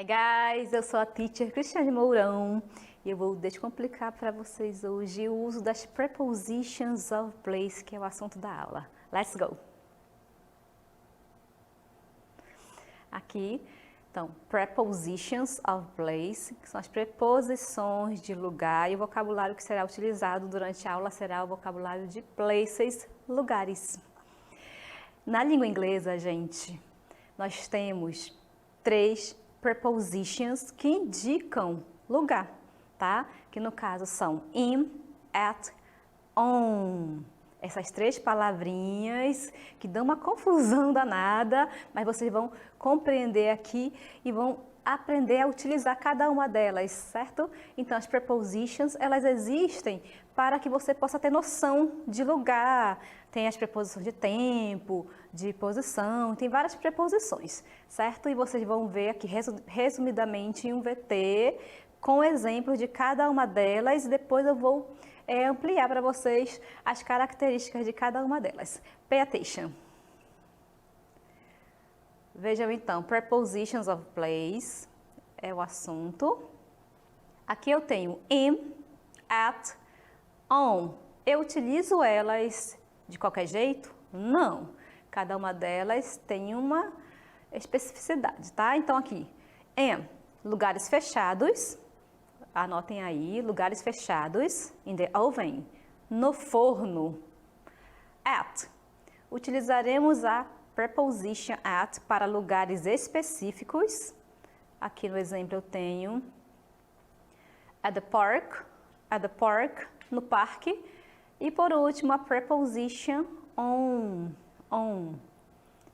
Hi guys, eu sou a teacher Cristiane Mourão e eu vou descomplicar para vocês hoje o uso das prepositions of place, que é o assunto da aula. Let's go! Aqui, então, prepositions of place, que são as preposições de lugar, e o vocabulário que será utilizado durante a aula será o vocabulário de places, lugares. Na língua inglesa, gente, nós temos 3 prepositions que indicam lugar, tá? Que no caso são in, at, on. Essas 3 palavrinhas que dão uma confusão danada, mas vocês vão compreender aqui e vão aprender a utilizar cada uma delas, certo? Então as prepositions, elas existem para que você possa ter noção de lugar. Tem as preposições de tempo, de posição, tem várias preposições, certo? E vocês vão ver aqui resumidamente em um VT com exemplos de cada uma delas e depois eu vou ampliar para vocês as características de cada uma delas. Pay attention. Vejam então, prepositions of place é o assunto. Aqui eu tenho in, at, on. Eu utilizo elas de qualquer jeito? Não. Cada uma delas tem uma especificidade, tá? Então aqui, in, lugares fechados. Anotem aí, lugares fechados, in the oven, no forno. At, utilizaremos a preposition at para lugares específicos. Aqui no exemplo eu tenho at the park, no parque. E por último a preposition on,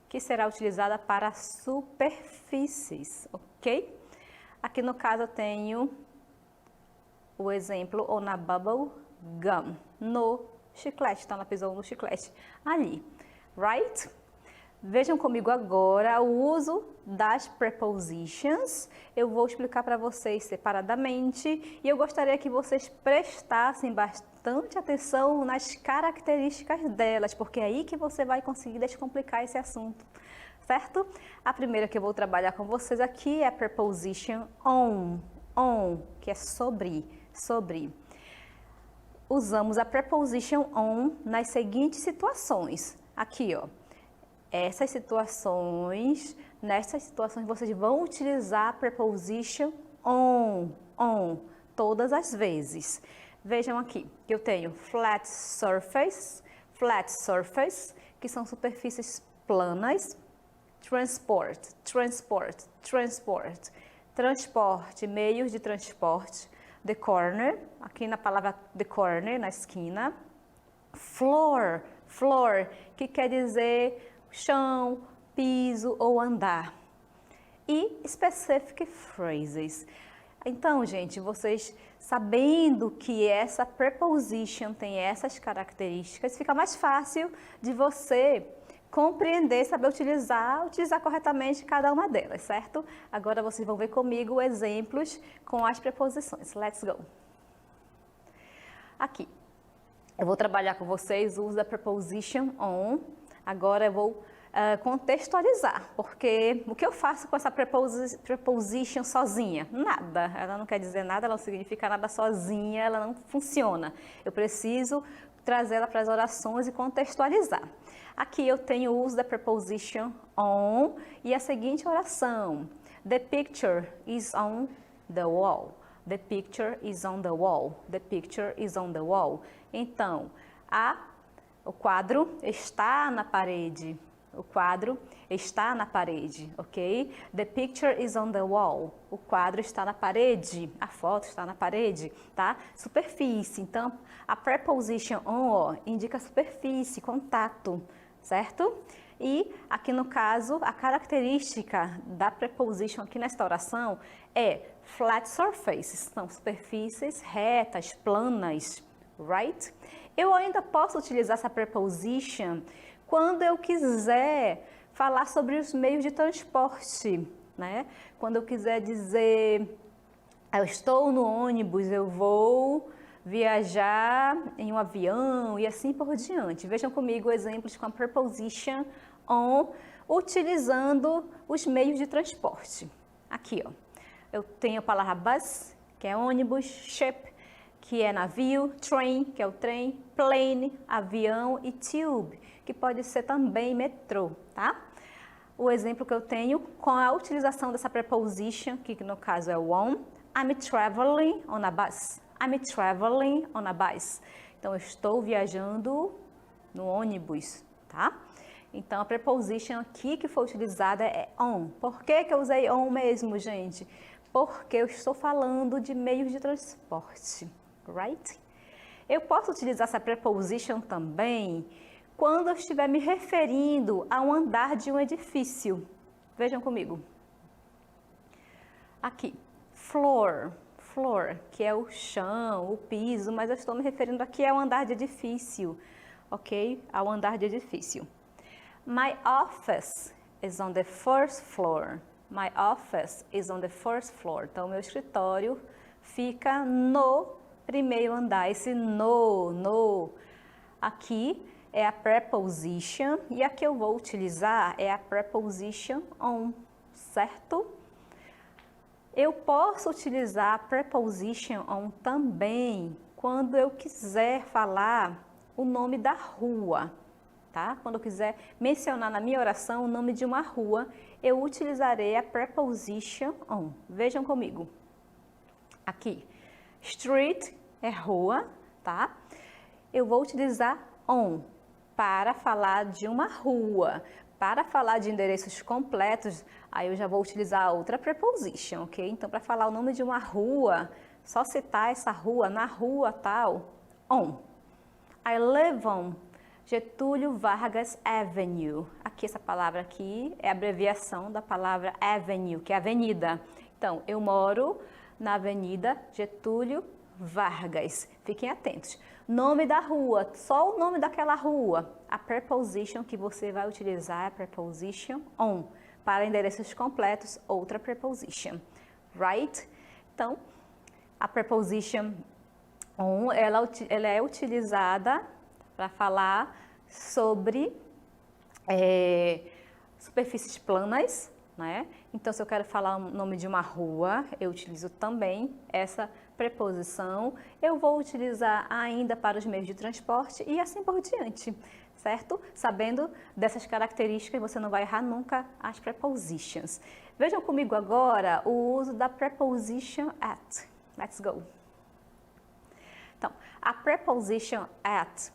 que será utilizada para superfícies, ok? Aqui no caso eu tenho o exemplo on a bubble gum, no chiclete, então ela pisou no chiclete ali, right? Vejam comigo agora o uso das prepositions. Eu vou explicar para vocês separadamente e eu gostaria que vocês prestassem bastante atenção nas características delas, porque é aí que você vai conseguir descomplicar esse assunto, certo? A primeira que eu vou trabalhar com vocês aqui é a preposition on, que é sobre. Usamos a preposition on nas seguintes situações. Aqui, ó. Nessas situações vocês vão utilizar a preposition on todas as vezes. Vejam aqui, que eu tenho flat surface, que são superfícies planas, transporte, meios de transporte, the corner, aqui na palavra the corner, na esquina, floor, que quer dizer chão, piso ou andar, e specific phrases. Então, gente, vocês sabendo que essa preposition tem essas características, fica mais fácil de você compreender, saber utilizar corretamente cada uma delas, certo? Agora vocês vão ver comigo exemplos com as preposições. Let's go! Aqui, eu vou trabalhar com vocês o uso da preposition on. Agora eu vou contextualizar, porque o que eu faço com essa preposition sozinha? Nada, ela não quer dizer nada, ela não significa nada sozinha, ela não funciona. Eu preciso trazer ela para as orações e contextualizar. Aqui eu tenho o uso da preposition on e a seguinte oração: The picture is on the wall. The picture is on the wall. The picture is on the wall. Então, o quadro está na parede. O quadro está na parede, ok? The picture is on the wall. O quadro está na parede. A foto está na parede, tá? Superfície. Então, a preposition on, ó, indica superfície, contato, certo? E aqui no caso, a característica da preposition aqui nesta oração é flat surfaces. São superfícies retas, planas, right? Eu ainda posso utilizar essa preposition quando eu quiser falar sobre os meios de transporte, né? Quando eu quiser dizer, eu estou no ônibus, eu vou viajar em um avião e assim por diante. Vejam comigo exemplos com a preposition on, utilizando os meios de transporte. Aqui, ó. eu tenho a palavra bus, que é ônibus, ship, que é navio, train, que é o trem, plane, avião e tube, que pode ser também metrô, tá? O exemplo que eu tenho com a utilização dessa preposition, que no caso é o on, I'm traveling on a bus. I'm traveling on a bus. Então, eu estou viajando no ônibus, tá? Então, a preposition aqui que foi utilizada é on. Por que que eu usei on mesmo, gente? Porque eu estou falando de meios de transporte, right? Eu posso utilizar essa preposition também quando eu estiver me referindo a um andar de um edifício. Vejam comigo. Aqui, floor, que é o chão, o piso, mas eu estou me referindo aqui ao andar de edifício, ok? Ao andar de edifício. My office is on the first floor. My office is on the first floor. Então, meu escritório fica no primeiro andar. Esse no, aqui é a preposition e a que eu vou utilizar é a preposition on, certo? Eu posso utilizar a preposition on também quando eu quiser falar o nome da rua, tá? Quando eu quiser mencionar na minha oração o nome de uma rua, eu utilizarei a preposition on. Vejam comigo. Aqui, street é rua, tá? Eu vou utilizar on para falar de uma rua. Para falar de endereços completos, aí eu já vou utilizar outra preposition, ok? Então, para falar o nome de uma rua, só citar essa rua, na rua tal, on. I live on Getúlio Vargas Avenue. Aqui, essa palavra aqui é a abreviação da palavra avenue, que é avenida. Então, eu moro na Avenida Getúlio Vargas. Fiquem atentos. Nome da rua, só o nome daquela rua. A preposition que você vai utilizar é a preposition on. Para endereços completos, outra preposition. Right? Então, a preposition on, ela é utilizada para falar sobre superfícies planas, né? Então, se eu quero falar o nome de uma rua, eu utilizo também essa preposição. Eu vou utilizar ainda para os meios de transporte e assim por diante, certo? Sabendo dessas características, você não vai errar nunca as prepositions. Vejam comigo agora o uso da preposition at. Let's go. Então, a preposition at,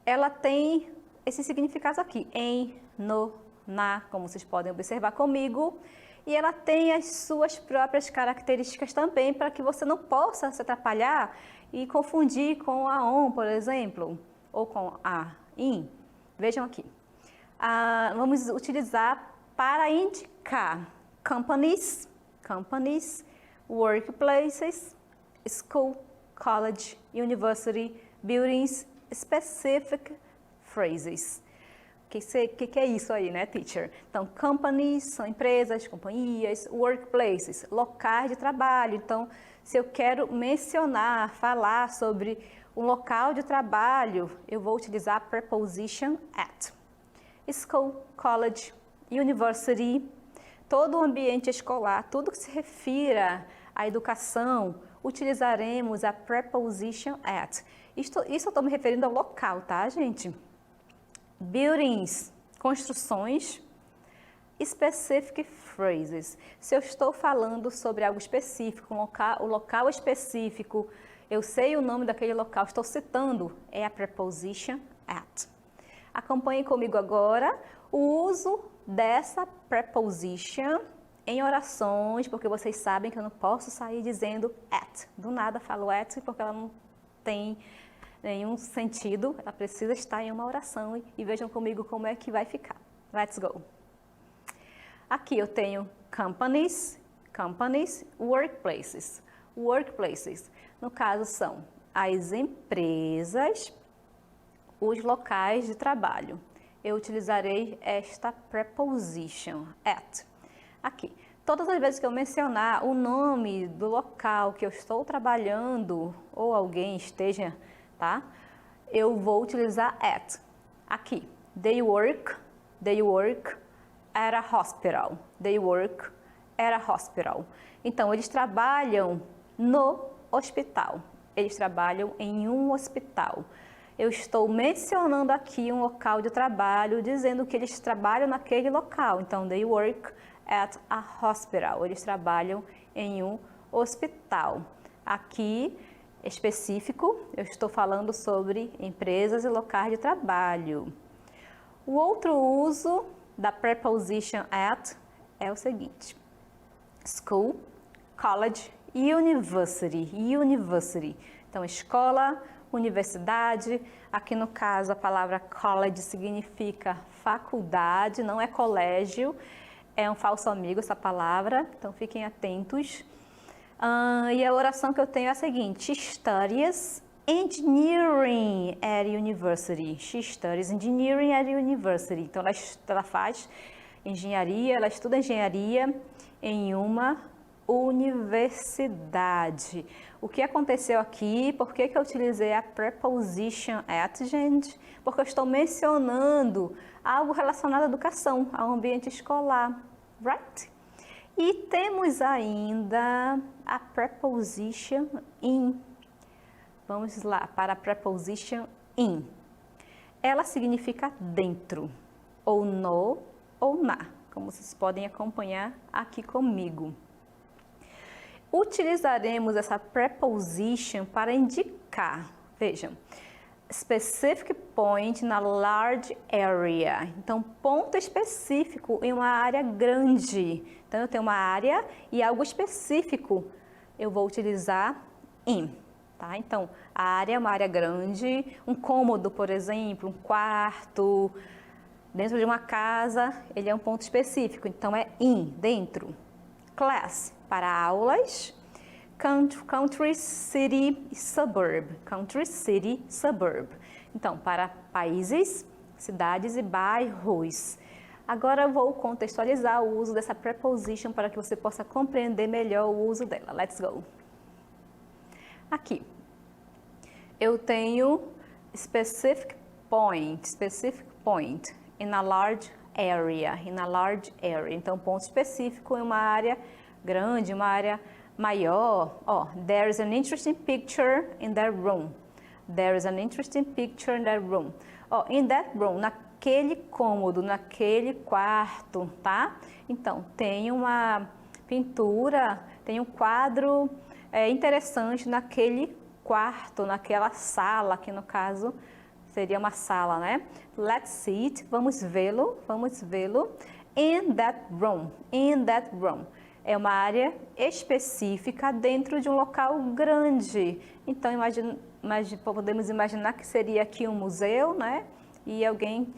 ela tem esse significado aqui, em, no, na, como vocês podem observar comigo, e ela tem as suas próprias características também, para que você não possa se atrapalhar e confundir com a on, por exemplo, ou com a in. Vejam aqui. Vamos utilizar para indicar companies, workplaces, school, college, university, buildings, specific phrases. O que é isso aí, né, teacher? Então, companies são empresas, companhias, workplaces, locais de trabalho. Então, se eu quero mencionar, falar sobre um local de trabalho, eu vou utilizar a preposition at. School, college, university, todo o ambiente escolar, tudo que se refira à educação, utilizaremos a preposition at. Isso eu estou me referindo ao local, tá, gente? Buildings, construções, specific phrases. Se eu estou falando sobre algo específico, o local específico, eu sei o nome daquele local, estou citando, é a preposition at. Acompanhem comigo agora o uso dessa preposition em orações, porque vocês sabem que eu não posso sair dizendo at. Do nada falo at porque ela não tem nenhum sentido, ela precisa estar em uma oração e vejam comigo como é que vai ficar. Let's go! Aqui eu tenho companies, workplaces. Workplaces, no caso, são as empresas, os locais de trabalho. Eu utilizarei esta preposition, at. Aqui, todas as vezes que eu mencionar o nome do local que eu estou trabalhando ou alguém esteja, tá? Eu vou utilizar at. Aqui, they work at a hospital. They work at a hospital. Então, eles trabalham no hospital. Eles trabalham em um hospital. Eu estou mencionando aqui um local de trabalho, dizendo que eles trabalham naquele local. Então, they work at a hospital. Eles trabalham em um hospital. Aqui, específico, eu estou falando sobre empresas e locais de trabalho. O outro uso da preposition at é o seguinte: school, college, university. University. Então, escola, universidade. Aqui no caso, a palavra college significa faculdade, não é colégio. É um falso amigo essa palavra, então fiquem atentos. E a oração que eu tenho é a seguinte: She studies engineering at university. She studies engineering at university. Então, ela faz engenharia, ela estuda engenharia em uma universidade. O que aconteceu aqui? Por que eu utilizei a preposition at, gente? Porque eu estou mencionando algo relacionado à educação, ao ambiente escolar, right? E temos ainda a preposition in. Vamos lá para a preposition in. Ela significa dentro, ou no, ou na, como vocês podem acompanhar aqui comigo. Utilizaremos essa preposition para indicar, vejam, specific point na large area. Então, ponto específico em uma área grande. Então, eu tenho uma área e algo específico. Eu vou utilizar in, tá? Então, a área é uma área grande, um cômodo, por exemplo, um quarto, dentro de uma casa, ele é um ponto específico. Então, é in, dentro. Class, para aulas. Country, city, suburb. Country, city, suburb. Então, para países, cidades e bairros. Agora eu vou contextualizar o uso dessa preposition para que você possa compreender melhor o uso dela. Let's go. Aqui, eu tenho specific point in a large area, Então, ponto específico em uma área grande, uma área maior. There is an interesting picture in that room. There is an interesting picture in that room. In that room, naquele cômodo, naquele quarto, tá? Então, tem uma pintura, tem um quadro interessante naquele quarto, naquela sala, que no caso seria uma sala, né? Let's see it. Vamos vê-lo. In that room. É uma área específica dentro de um local grande. Então, podemos imaginar que seria aqui um museu, né? E alguém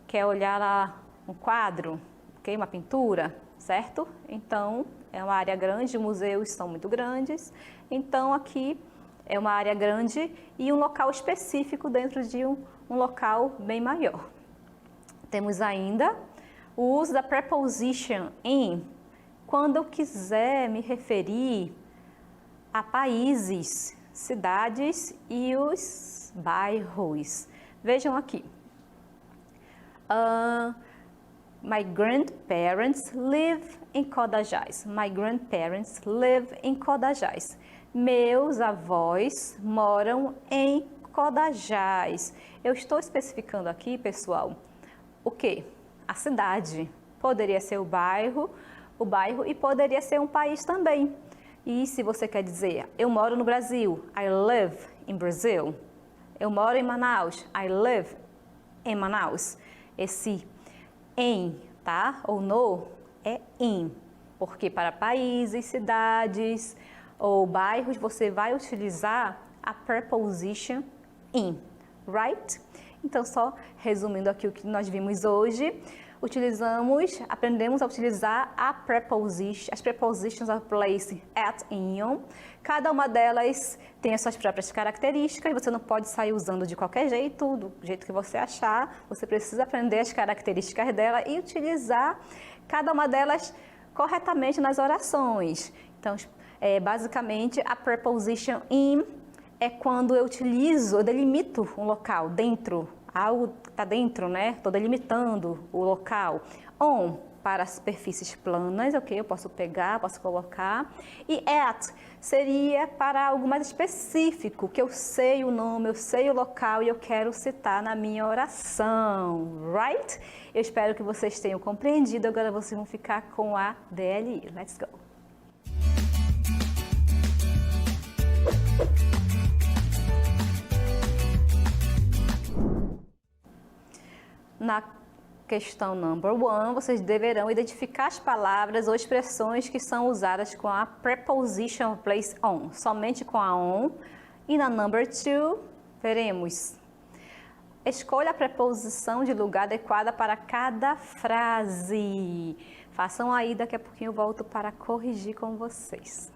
quer olhar lá um quadro, okay? Uma pintura, certo? Então, é uma área grande, museus são muito grandes. Então, aqui é uma área grande e um local específico dentro de um local bem maior. Temos ainda o uso da preposition in, quando eu quiser me referir a países, cidades e os bairros. Vejam aqui. My grandparents live in Codajás. My grandparents live in Codajás. Meus avós moram em Codajás. Eu estou especificando aqui, pessoal, o quê? A cidade. Poderia ser o bairro e poderia ser um país também. E se você quer dizer, eu moro no Brasil, I live in Brazil. Eu moro em Manaus, I live in Manaus. Esse em, tá? Ou no é in. Porque para países, cidades ou bairros, você vai utilizar a preposition in, right? Então, só resumindo aqui o que nós vimos hoje, aprendemos a utilizar as prepositions of place, at e on. Cada uma delas tem as suas próprias características, você não pode sair usando de qualquer jeito, do jeito que você achar, você precisa aprender as características dela e utilizar cada uma delas corretamente nas orações. Então, basicamente, a preposition in é quando eu delimito um local dentro, algo está dentro, né? Estou delimitando o local. On para superfícies planas, ok? Eu posso pegar, posso colocar. E at seria para algo mais específico, que eu sei o nome, eu sei o local e eu quero citar na minha oração, right? Eu espero que vocês tenham compreendido. Agora vocês vão ficar com a DLI. Let's go! Na questão number 1, vocês deverão identificar as palavras ou expressões que são usadas com a preposition of place on, somente com a on. E na number 2, veremos. Escolha a preposição de lugar adequada para cada frase. Façam aí, daqui a pouquinho eu volto para corrigir com vocês.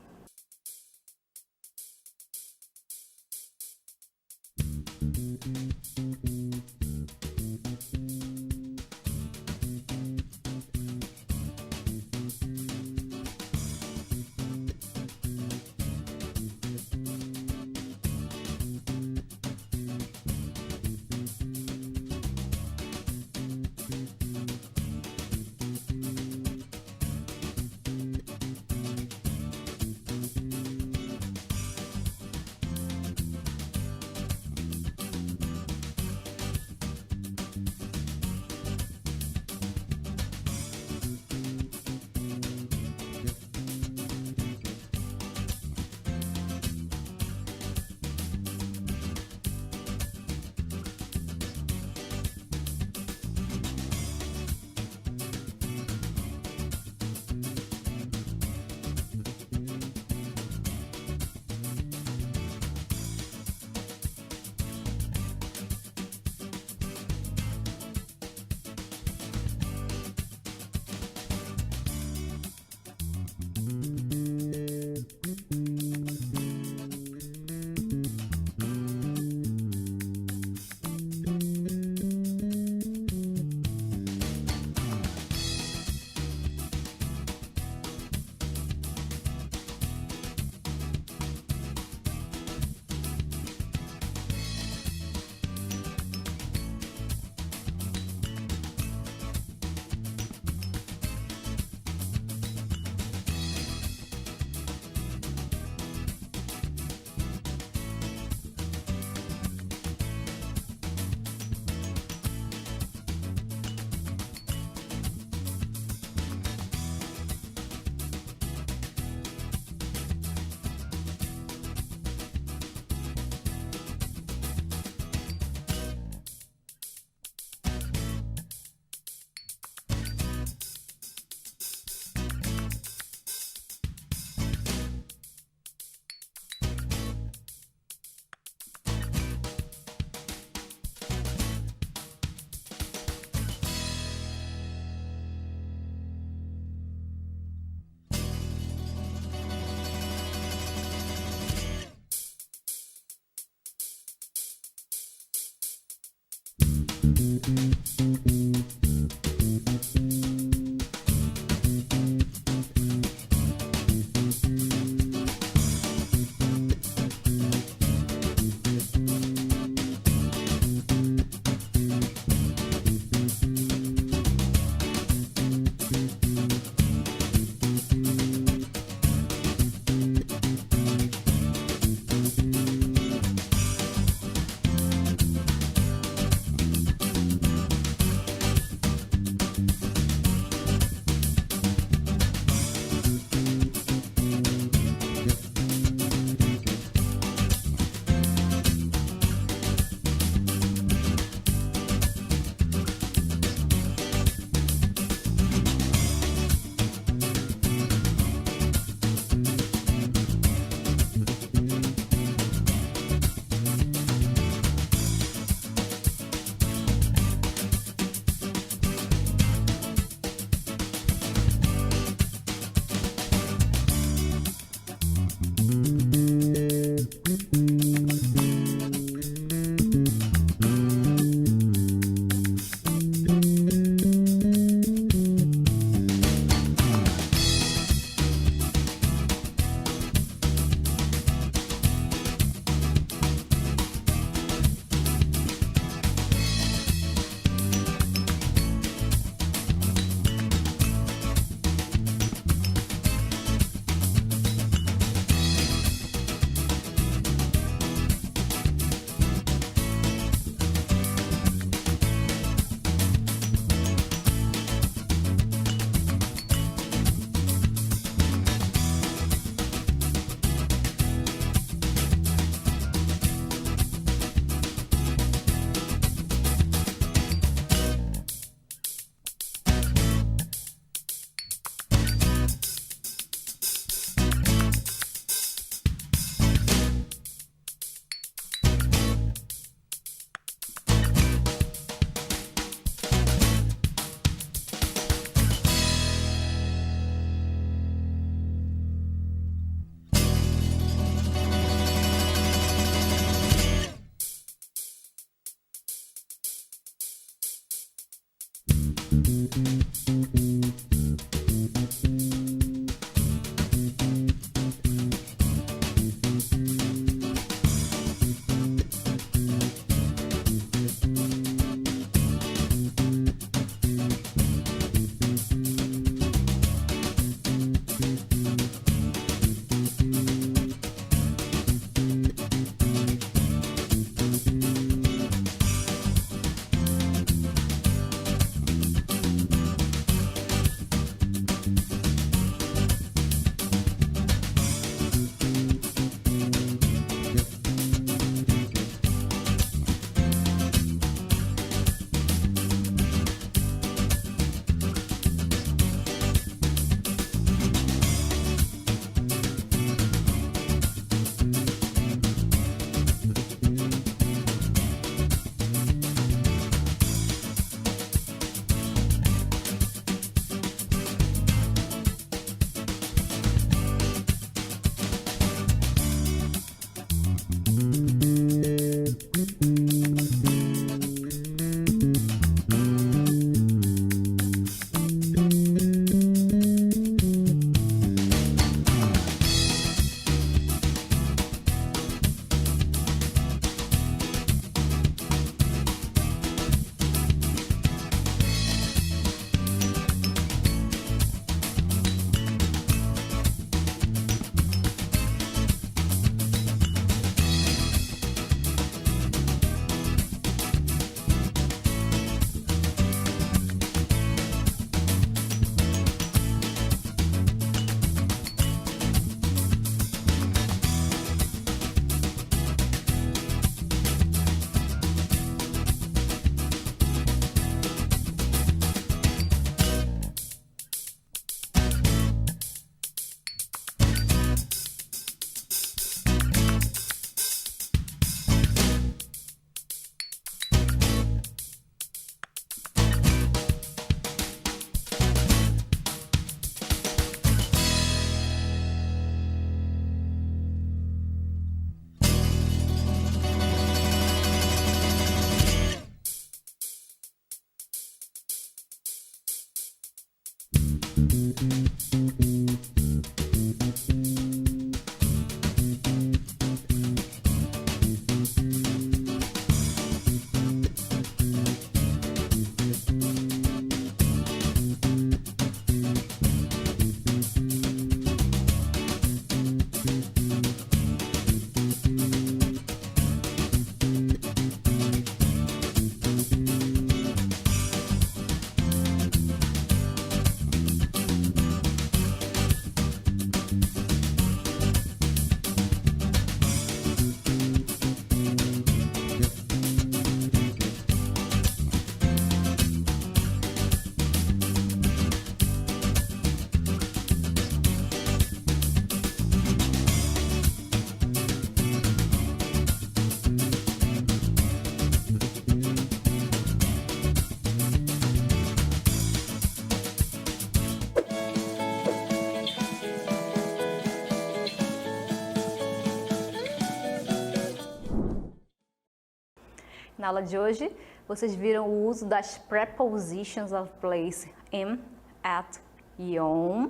Na aula de hoje, vocês viram o uso das prepositions of place, in, at e on.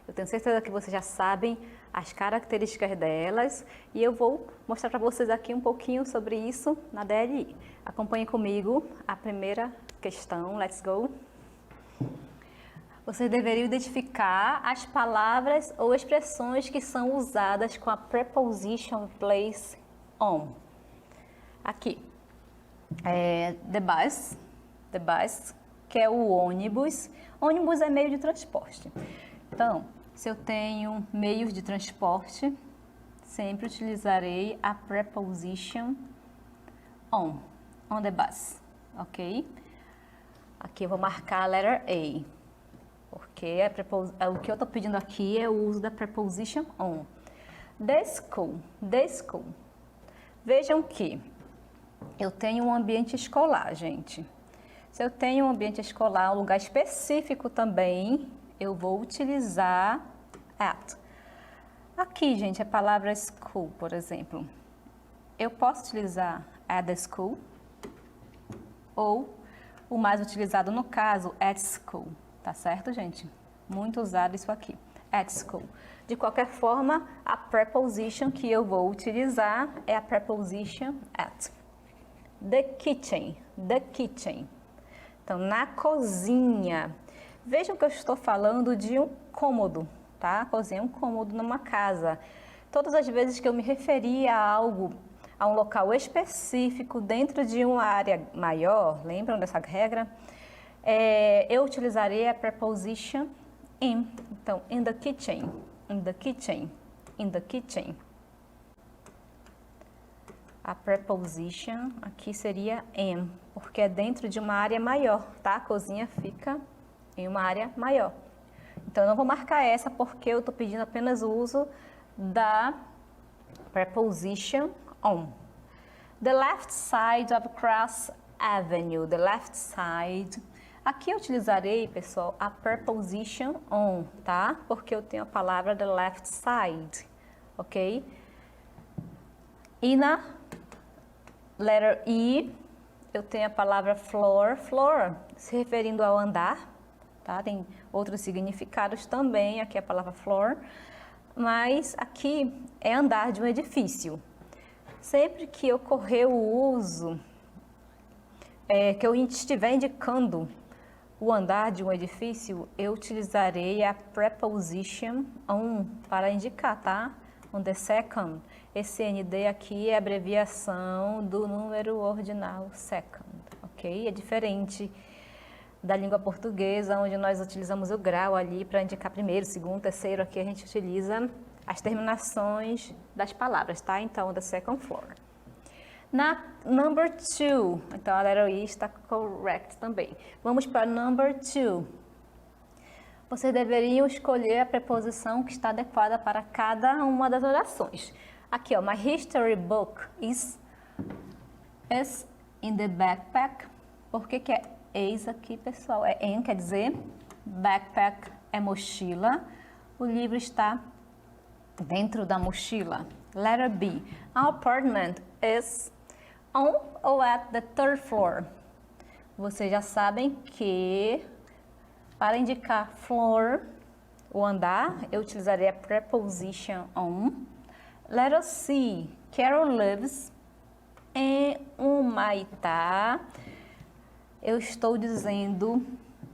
Eu tenho certeza que vocês já sabem as características delas e eu vou mostrar para vocês aqui um pouquinho sobre isso na DLI. Acompanhem comigo a primeira questão, let's go. Vocês deveriam identificar as palavras ou expressões que são usadas com a preposition place on. Aqui, the bus, que é o ônibus. Ônibus é meio de transporte. Então, se eu tenho meios de transporte, sempre utilizarei a preposition on the bus, ok? Aqui eu vou marcar a letter A, porque o que eu estou pedindo aqui é o uso da preposition on. The school. Vejam que eu tenho um ambiente escolar, gente. Se eu tenho um ambiente escolar, um lugar específico também, eu vou utilizar at. Aqui, gente, a palavra school, por exemplo. Eu posso utilizar at the school ou o mais utilizado no caso, at school. Tá certo, gente? Muito usado isso aqui, at school. De qualquer forma, a preposition que eu vou utilizar é a preposition at. The kitchen. Então, na cozinha. Vejam que eu estou falando de um cômodo, tá? A cozinha é um cômodo numa casa. Todas as vezes que eu me referi a algo, a um local específico dentro de uma área maior, lembram dessa regra? Eu utilizarei a preposition in. Então, in the kitchen. A preposition aqui seria in, porque é dentro de uma área maior, tá? A cozinha fica em uma área maior. Então, eu não vou marcar essa porque eu estou pedindo apenas o uso da preposition on. The left side of Cross Avenue. The left side. Aqui eu utilizarei, pessoal, a preposition on, tá? Porque eu tenho a palavra the left side, ok? E na letter E, eu tenho a palavra floor, se referindo ao andar, tá? Tem outros significados também, aqui a palavra floor, mas aqui é andar de um edifício. Sempre que ocorrer o uso, que eu estiver indicando o andar de um edifício, eu utilizarei a preposition on para indicar, tá? On the second. Esse ND aqui é a abreviação do número ordinal second, ok? É diferente da língua portuguesa, onde nós utilizamos o grau ali para indicar primeiro, segundo, terceiro. Aqui a gente utiliza as terminações das palavras, tá? Então, the second floor. Na number 2, então a letra I está correct também. Vamos para number 2. Vocês deveriam escolher a preposição que está adequada para cada uma das orações. Aqui, ó, my history book is in the backpack. Por que é is aqui, pessoal? É in, quer dizer, backpack é mochila. O livro está dentro da mochila. Letter B. Our apartment is on or at the third floor. Vocês já sabem que para indicar floor, o andar, eu utilizarei a preposition on. Letter C. Carol lives em Humaitá. Eu estou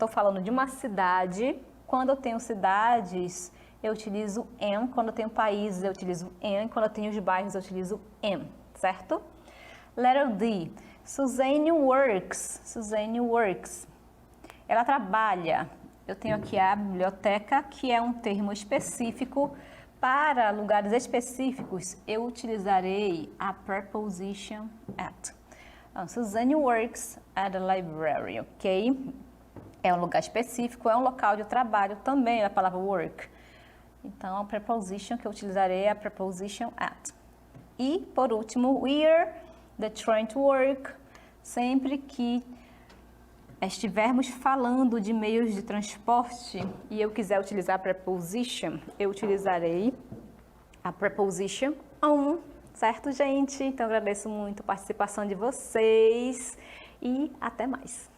falando de uma cidade. Quando eu tenho cidades, eu utilizo em. Quando eu tenho países, eu utilizo em. Quando eu tenho os bairros, eu utilizo em, certo? Letter D. Suzanne works. Ela trabalha. Eu tenho aqui a biblioteca, que é um termo específico. Para lugares específicos, eu utilizarei a preposition at. Então, Suzanne works at the library, ok? É um lugar específico, é um local de trabalho também, a palavra work. Então, a preposition que eu utilizarei é a preposition at. E, por último, we're the train to work. Sempre que estivermos falando de meios de transporte e eu quiser utilizar a preposition, eu utilizarei a preposition on, Certo, gente? Então agradeço muito a participação de vocês e até mais.